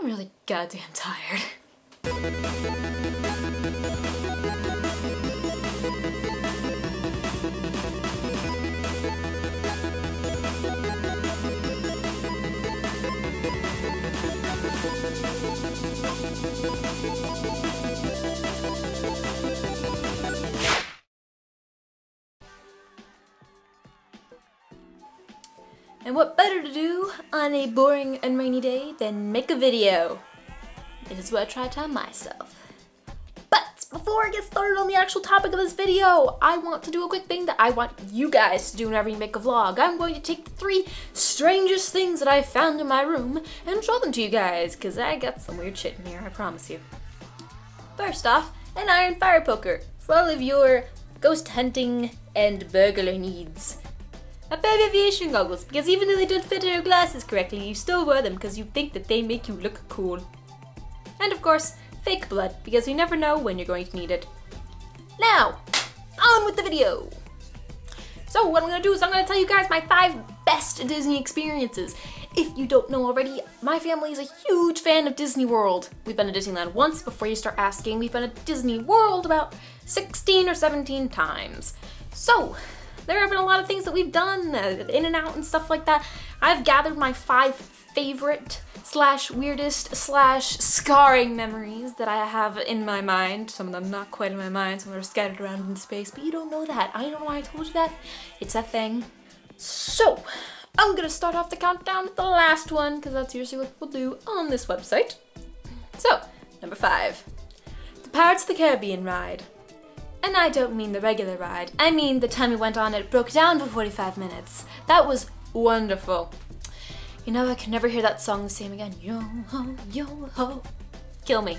really goddamn tired. And what better to do on a boring and rainy day than make a video? This is what I try to tell myself. But before I get started on the actual topic of this video, I want to do a quick thing that I want you guys to do whenever you make a vlog. I'm going to take the 3 strangest things that I found in my room and show them to you guys, because I got some weird shit in here, I promise you. First off, an iron fire poker for all of your ghost hunting and burglar needs. A pair of aviation goggles, because even though they don't fit in your glasses correctly, you still wear them because you think that they make you look cool. And of course, fake blood, because you never know when you're going to need it. Now, on with the video! So what I'm going to do is I'm going to tell you guys my 5 best Disney experiences. If you don't know already, my family is a huge fan of Disney World. We've been to Disneyland once. Before you start asking, we've been to Disney World about 16 or 17 times. So, there have been a lot of things that we've done, in and out and stuff like that. I've gathered my 5 favorite / weirdest / scarring memories that I have in my mind. Some of them not quite in my mind, some of them are scattered around in space, but you don't know that. I don't know why I told you that. It's a thing. So, I'm gonna start off the countdown with the last one, because that's usually what we'll do on this website. So, number 5. The Pirates of the Caribbean ride. And I don't mean the regular ride, I mean the time we went on it broke down for 45 minutes. That was wonderful. You know, I can never hear that song the same again. Yo ho, yo ho. Kill me.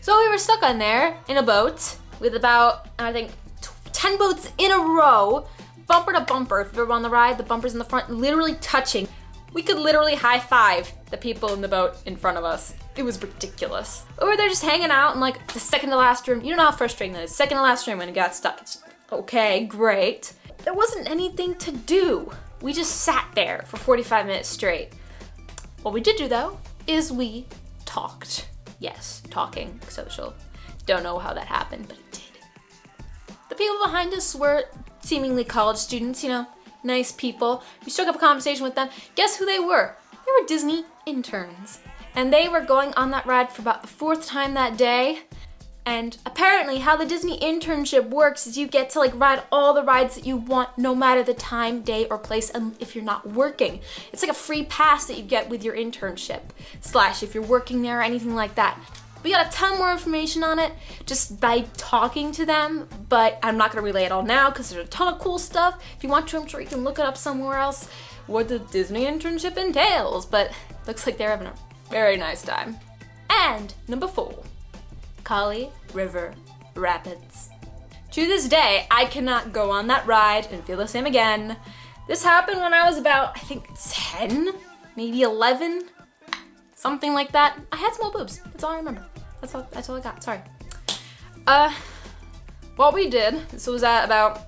So we were stuck on there in a boat with about, I think, 10 boats in a row, bumper to bumper. If you were on the ride, the bumpers in the front literally touching. We could literally high-five the people in the boat in front of us. It was ridiculous. But we were there just hanging out in like the second to last room. You don't know how frustrating that is. Second to last room when it got stuck. It's okay, great. There wasn't anything to do. We just sat there for 45 minutes straight. What we did do though, is we talked. Yes, talking, social. Don't know how that happened, but it did. The people behind us were seemingly college students, you know, nice people. We struck up a conversation with them. Guess who they were? They were Disney interns. And they were going on that ride for about the 4th time that day. And apparently how the Disney internship works is you get to like ride all the rides that you want no matter the time, day, or place, and if you're not working. It's like a free pass that you get with your internship. / if you're working there or anything like that. We got a ton more information on it just by talking to them, but I'm not gonna relay it all now because there's a ton of cool stuff. If you want to, I'm sure you can look it up somewhere else what the Disney internship entails, but looks like they're having a very nice time. And number 4, Kali River Rapids. To this day, I cannot go on that ride and feel the same again. This happened when I was about, I think, 10, maybe 11, something like that. I had small boobs, that's all I remember. That's all I got, sorry. What we did, this was at about,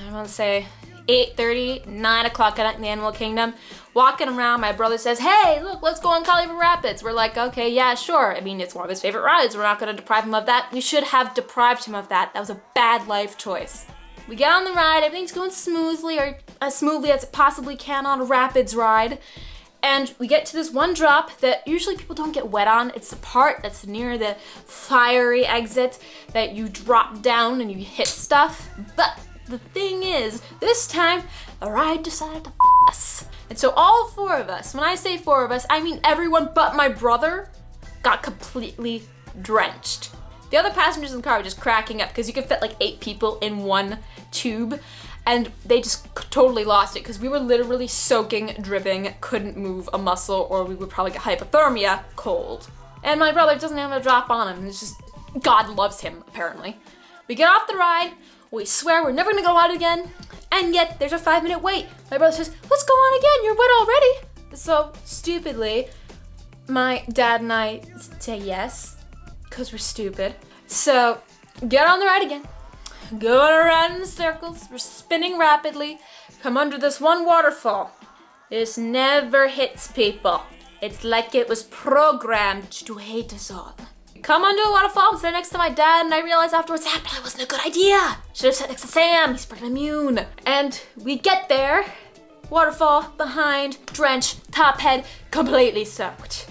I want to say, 8:30, 9 o'clock at night in the Animal Kingdom. Walking around, my brother says, hey, look, let's go on Kali River Rapids. We're like, okay, yeah, sure. I mean, it's one of his favorite rides. We're not gonna deprive him of that. We should have deprived him of that. That was a bad life choice. We get on the ride, everything's going smoothly, or as smoothly as it possibly can on a Rapids ride. And we get to this one drop that usually people don't get wet on. It's the part that's near the fiery exit that you drop down and you hit stuff. But the thing is, this time, the ride decided to f us. And so all 4 of us, when I say 4 of us, I mean everyone but my brother, got completely drenched. The other passengers in the car were just cracking up because you could fit like 8 people in one tube, and they just totally lost it because we were literally soaking, dripping, couldn't move a muscle, or we would probably get hypothermia, cold. And my brother doesn't have a drop on him. It's just, God loves him, apparently. We get off the ride, we swear we're never gonna go out again, and yet there's a 5-minute wait. My brother says, let's go on again, you're wet already. So stupidly, my dad and I say yes, because we're stupid. So get on the ride again, going around in circles, we're spinning rapidly, come under this one waterfall. This never hits people. It's like it was programmed to hate us all. Come onto a waterfall, sit next to my dad, and I realized afterwards that probably wasn't a good idea. Should have sat next to Sam, he's freaking immune. And we get there, waterfall, behind, drenched, top head, completely soaked.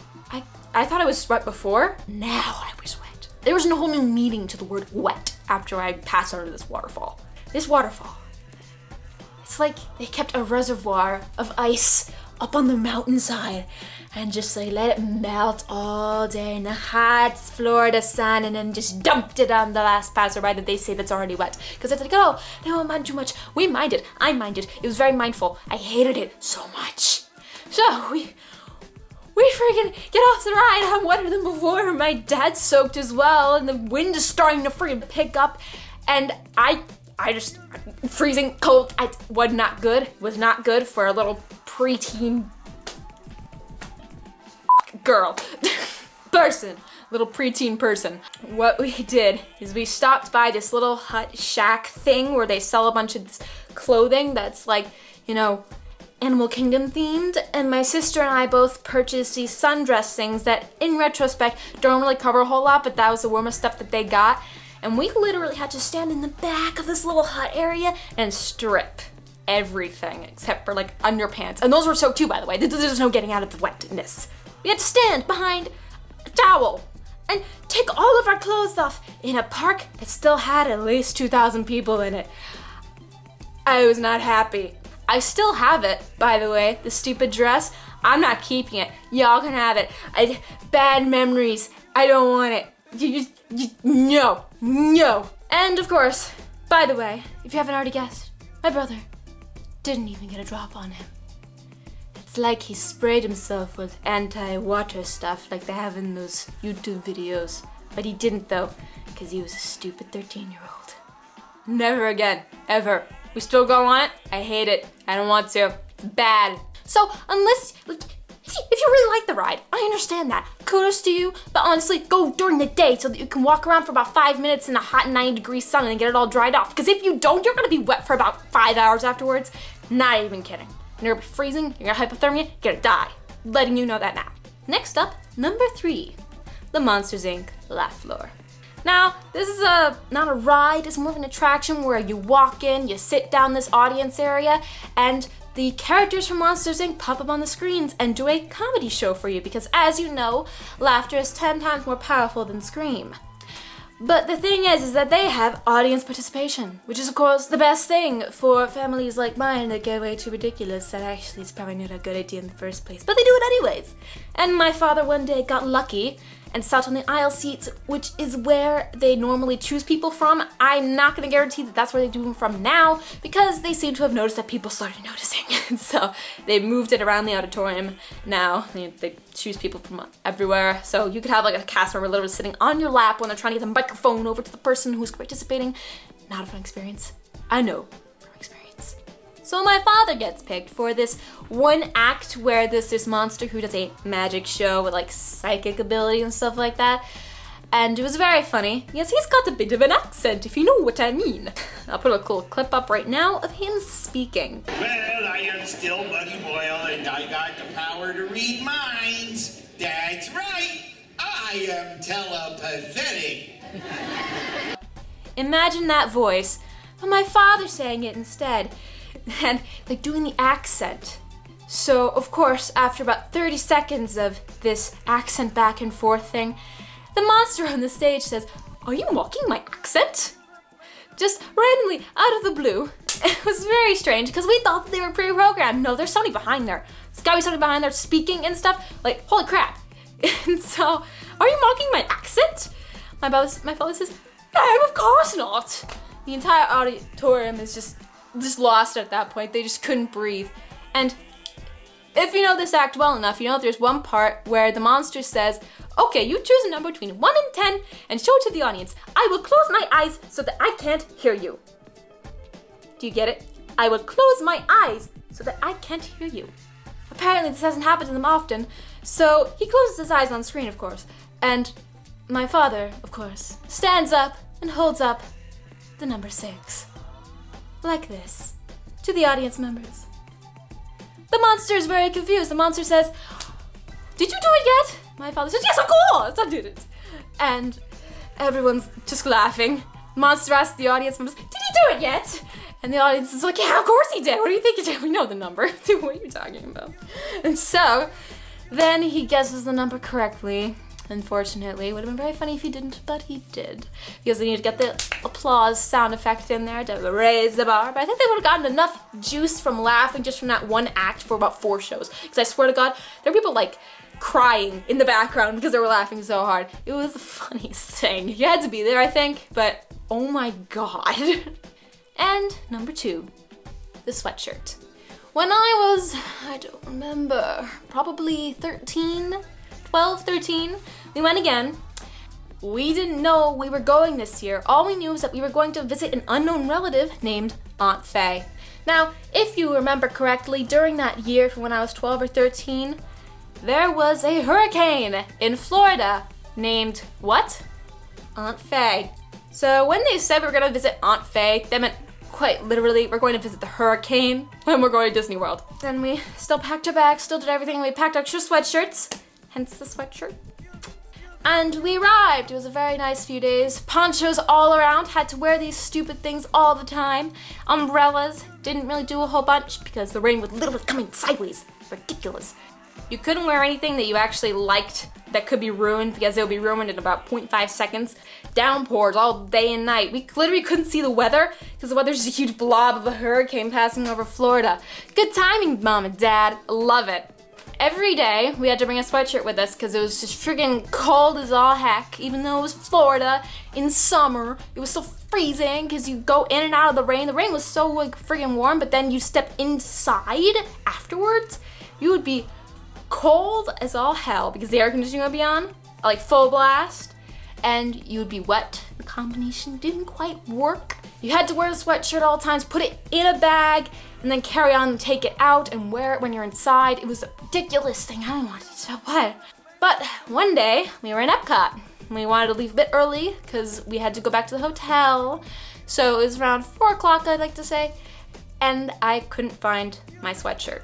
I thought I was wet before, now I was wet. There was a whole new meaning to the word wet after I passed under this waterfall. This waterfall, it's like they kept a reservoir of ice up on the mountainside and just like let it melt all day in the hot Florida sun and then just dumped it on the last passerby that they say that's already wet. Because it's like, oh, they don't mind too much. We minded, I minded. It was very mindful. I hated it so much. So we freaking get off the ride. I'm wetter than before. My dad's soaked as well and the wind is starting to freaking pick up and I just freezing cold. I was not good. Was not good for a little preteen girl person, little preteen person. What we did is we stopped by this little hut shack thing where they sell a bunch of this clothing that's like, you know, Animal Kingdom themed, and my sister and I both purchased these sundress things that in retrospect don't really cover a whole lot, but that was the warmest stuff that they got. And we literally had to stand in the back of this little hut area and strip everything except for like underpants. And those were soaked too, by the way. There's no getting out of the wetness. We had to stand behind a towel and take all of our clothes off in a park that still had at least 2,000 people in it. I was not happy. I still have it, by the way, the stupid dress. I'm not keeping it. Y'all can have it. Bad memories. I don't want it. No. No. And of course, by the way, if you haven't already guessed, my brother didn't even get a drop on him. It's like he sprayed himself with anti-water stuff like they have in those YouTube videos. But he didn't though, because he was a stupid 13-year-old. Never again, ever. We still go on it. I hate it. I don't want to. It's bad. So unless, if you really like the ride, I understand that. Kudos to you, but honestly, go during the day so that you can walk around for about 5 minutes in the hot 90-degree sun and get it all dried off. Because if you don't, you're gonna be wet for about 5 hours afterwards. Not even kidding. You're gonna be freezing, you're gonna hypothermia, you're gonna die. Letting you know that now. Next up, number 3, the Monsters Inc. Laugh Floor. Now, this is not a ride, it's more of an attraction where you walk in, you sit down this audience area, and the characters from Monsters Inc. pop up on the screens and do a comedy show for you because, as you know, laughter is 10 times more powerful than scream. But the thing is that they have audience participation, which is of course the best thing for families like mine that get way too ridiculous that actually it's probably not a good idea in the first place, but they do it anyways. And my father one day got lucky and sat on the aisle seats, which is where they normally choose people from. I'm not gonna guarantee that that's where they do them from now because they seem to have noticed that people started noticing. And so they moved it around the auditorium now. They choose people from everywhere. So you could have like a cast member literally sitting on your lap when they're trying to get the microphone over to the person who's participating. Not a fun experience. I know from experience. So my father gets picked for this one act where there's this monster who does a magic show with like psychic ability and stuff like that. And it was very funny. Yes, he's got a bit of an accent, if you know what I mean. I'll put a cool clip up right now of him speaking. Well, I am still Buddy Boyle and I got the power to read minds. That's right, I am telepathic. Imagine that voice, but my father saying it instead. And like doing the accent. So of course, after about 30 seconds of this accent back and forth thing, the monster on the stage says, "Are you mocking my accent?" Just randomly out of the blue. It was very strange because we thought that they were pre-programmed. No, there's somebody behind there. There's gotta be somebody behind there speaking and stuff. Like, holy crap. And so, are you mocking my accent? My father says, "No, of course not." The entire auditorium is just lost at that point. They just couldn't breathe. And if you know this act well enough, you know there's one part where the monster says, "Okay, you choose a number between 1 and 10 and show it to the audience. I will close my eyes so that I can't hear you." Do you get it? I will close my eyes so that I can't hear you. Apparently this hasn't happened to them often, so he closes his eyes on screen, of course. And my father, of course, stands up and holds up the number 6. Like this, to the audience members. The monster is very confused. The monster says, did you do it yet? My father says, yes, of course, I did it. And everyone's just laughing. Monster asks the audience members, did he do it yet? And the audience is like, yeah, of course he did. What do you think he did? We know the number. What are you talking about? And so, then he guesses the number correctly. Unfortunately, it would have been very funny if he didn't, but he did. Because they need to get the applause sound effect in there to raise the bar. But I think they would have gotten enough juice from laughing just from that one act for about 4 shows. Because I swear to God, there were people like crying in the background because they were laughing so hard. It was the funniest thing. You had to be there, I think, but oh my God. And number 2, the sweatshirt. When I don't remember, probably 12, 13, we went again. We didn't know we were going this year. All we knew was that we were going to visit an unknown relative named Aunt Faye. Now, if you remember correctly, during that year from when I was 12 or 13, there was a hurricane in Florida named what? Aunt Faye. So when they said we were gonna visit Aunt Faye, they meant quite literally, we're going to visit the hurricane when we're going to Disney World. Then we still packed our bags, still did everything. We packed extra sweatshirts, hence the sweatshirt. And we arrived. It was a very nice few days. Ponchos all around, had to wear these stupid things all the time. Umbrellas, didn't really do a whole bunch because the rain was literally coming sideways. Ridiculous. You couldn't wear anything that you actually liked that could be ruined because it would be ruined in about 0.5 seconds. Downpours all day and night. We literally couldn't see the weather because the weather's just a huge blob of a hurricane passing over Florida. Good timing, Mom and Dad. Love it. Every day we had to bring a sweatshirt with us because it was just friggin' cold as all heck. Even though it was Florida in summer, it was so freezing because you go in and out of the rain. The rain was so like friggin' warm, but then you step inside afterwards, you would be cold as all hell because the air conditioning would be on, like full blast, and you would be wet. The combination didn't quite work. You had to wear the sweatshirt all the times, put it in a bag, and then carry on and take it out and wear it when you're inside. It was a ridiculous thing. I didn't want it so what. But one day, we were in Epcot. We wanted to leave a bit early because we had to go back to the hotel. So it was around 4 o'clock, I'd like to say, and I couldn't find my sweatshirt.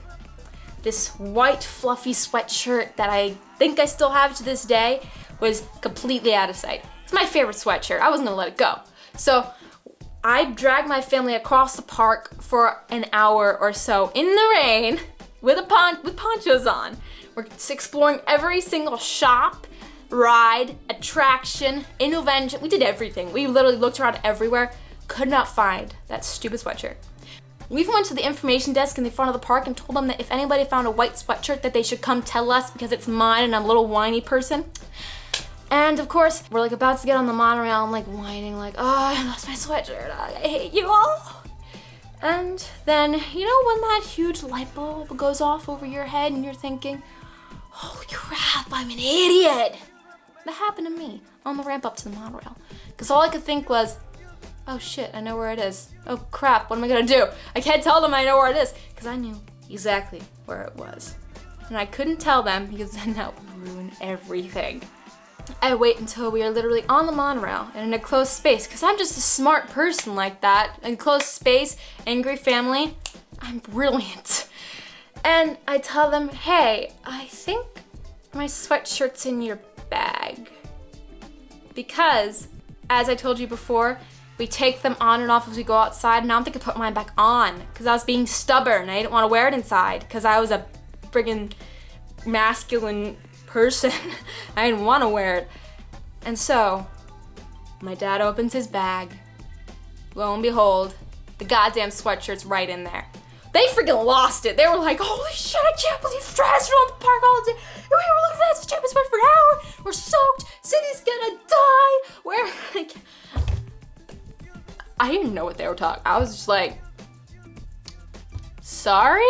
This white fluffy sweatshirt that I think I still have to this day was completely out of sight. It's my favorite sweatshirt. I wasn't gonna let it go. So I dragged my family across the park for an hour or so in the rain with ponchos on. We're exploring every single shop, ride, attraction, innovation. We did everything. We literally looked around everywhere, could not find that stupid sweatshirt. We even went to the information desk in the front of the park and told them that if anybody found a white sweatshirt that they should come tell us because it's mine and I'm a little whiny person. And of course, we're like about to get on the monorail. I'm like whining like, oh, I lost my sweatshirt. I hate you all. And then, you know when that huge light bulb goes off over your head and you're thinking, holy crap, I'm an idiot. That happened to me on the ramp up to the monorail. Because all I could think was, oh shit, I know where it is. Oh crap, what am I gonna do? I can't tell them I know where it is because I knew exactly where it was. And I couldn't tell them because then that would ruin everything. I wait until we are literally on the monorail and in a closed space because I'm just a smart person like that. In closed space, angry family, I'm brilliant. And I tell them, hey, I think my sweatshirt's in your bag. Because, as I told you before, we take them on and off as we go outside. Now I'm thinking put mine back on because I was being stubborn. I didn't want to wear it inside because I was a friggin' masculine person. I didn't want to wear it. And so, my dad opens his bag. Lo and behold, the goddamn sweatshirt's right in there. They freaking lost it. They were like, holy shit, I can't believe it's trash around the park all day. And we were looking at that stupid sweat for an hour. We're soaked. City's gonna die. We're like, I didn't know what they were talking. I was just like, sorry?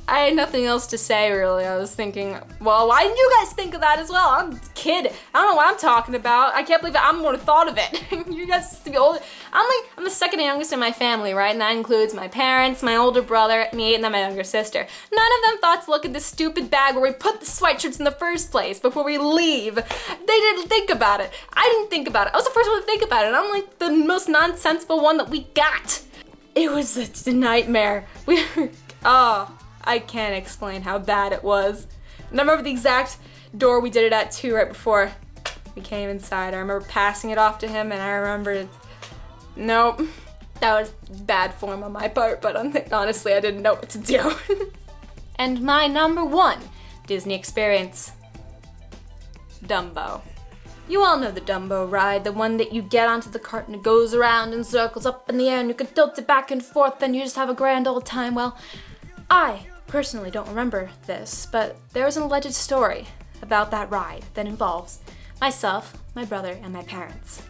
I had nothing else to say really. I was thinking, well, why didn't you guys think of that as well? I'm a kid. I don't know what I'm talking about. I can't believe I'm the one who thought of it. You guys used to be older. I'm the second youngest in my family, right? And that includes my parents, my older brother, me, and then my younger sister. None of them thought to look at this stupid bag where we put the sweatshirts in the first place before we leave. They didn't think about it. I didn't think about it. I was the first one to think about it. I'm like the most nonsensical one that we got. It was a nightmare. Oh, I can't explain how bad it was. And I remember the exact door we did it at too, right before we came inside. I remember passing it off to him, and I remembered, nope, that was bad form on my part, but honestly, I didn't know what to do. And my number 1 Disney experience, Dumbo. You all know the Dumbo ride, the one that you get onto the cart and it goes around in circles up in the air and you can tilt it back and forth and you just have a grand old time. Well, I personally don't remember this, but there is an alleged story about that ride that involves myself, my brother, and my parents.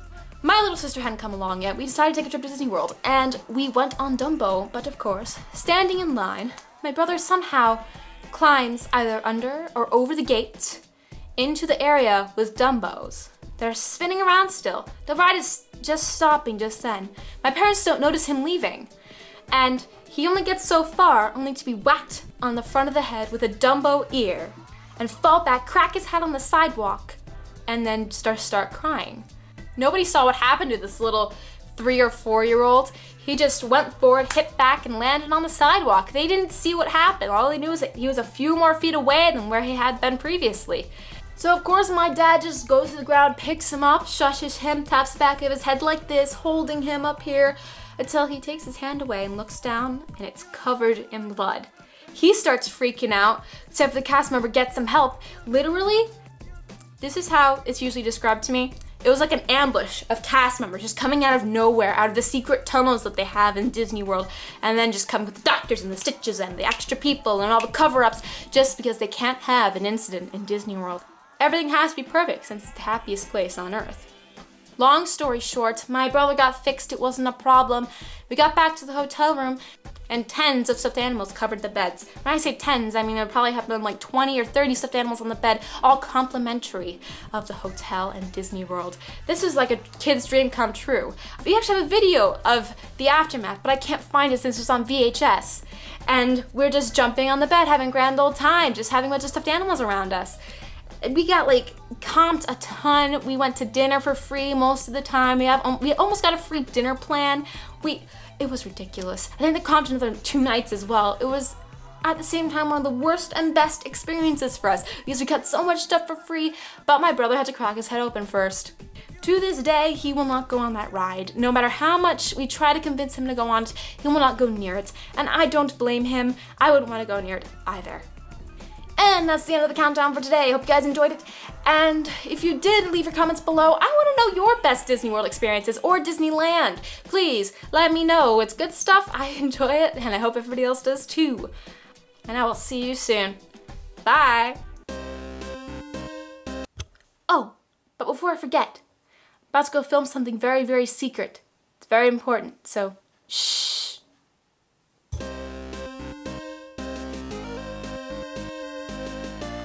My little sister hadn't come along yet. We decided to take a trip to Disney World and we went on Dumbo, but of course, standing in line, my brother somehow climbs either under or over the gate into the area with Dumbos. They're spinning around still. The ride is just stopping just then. My parents don't notice him leaving. And he only gets so far only to be whacked on the front of the head with a Dumbo ear and fall back, crack his head on the sidewalk, and then start crying. Nobody saw what happened to this little 3 or 4-year-old. He just went forward, hit back, and landed on the sidewalk. They didn't see what happened. All they knew was that he was a few more feet away than where he had been previously. So of course my dad just goes to the ground, picks him up, shushes him, taps the back of his head like this, holding him up here, until he takes his hand away and looks down, and it's covered in blood. He starts freaking out, except for the cast member gets some help. Literally, this is how it's usually described to me. It was like an ambush of cast members just coming out of nowhere, out of the secret tunnels that they have in Disney World, and then just come with the doctors and the stitches and the extra people and all the cover-ups just because they can't have an incident in Disney World. Everything has to be perfect since it's the happiest place on earth. Long story short, my brother got fixed, it wasn't a problem. We got back to the hotel room and tens of stuffed animals covered the beds. When I say tens, I mean there probably have been like 20 or 30 stuffed animals on the bed, all complimentary of the hotel and Disney World. This is like a kid's dream come true. We actually have a video of the aftermath, but I can't find it since it's on VHS. And we're just jumping on the bed, having a grand old time, just having a bunch of stuffed animals around us. We got like comped a ton. We went to dinner for free most of the time. We almost got a free dinner plan. It was ridiculous. I think they comped another 2 nights as well. It was at the same time one of the worst and best experiences for us because we got so much stuff for free, but my brother had to crack his head open first. To this day, he will not go on that ride. No matter how much we try to convince him to go on it, he will not go near it. And I don't blame him. I wouldn't want to go near it either. And that's the end of the countdown for today. I hope you guys enjoyed it. And if you did, leave your comments below. I want to know your best Disney World experiences or Disneyland. Please let me know. It's good stuff. I enjoy it, and I hope everybody else does too. And I will see you soon. Bye. Oh, but before I forget, I'm about to go film something very, very secret. It's very important, so shh.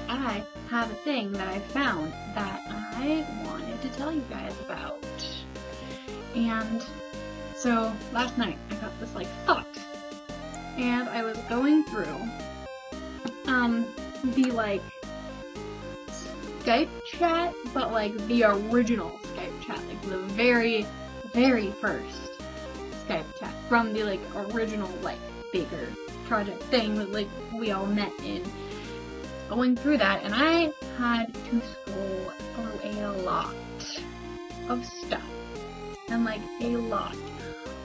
I have a thing that I found that I wanted to tell you guys about. And so last night I got this like thought, and I was going through the like Skype chat, but like the original Skype chat, like the very, very first Skype chat from the like original like Baker project thing that like we all met in. Going through that, and I had to scroll through a lot of stuff and like a lot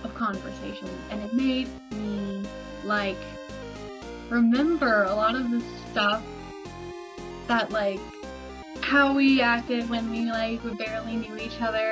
of conversations, and it made me like remember a lot of the stuff that like how we acted when we like barely knew each other.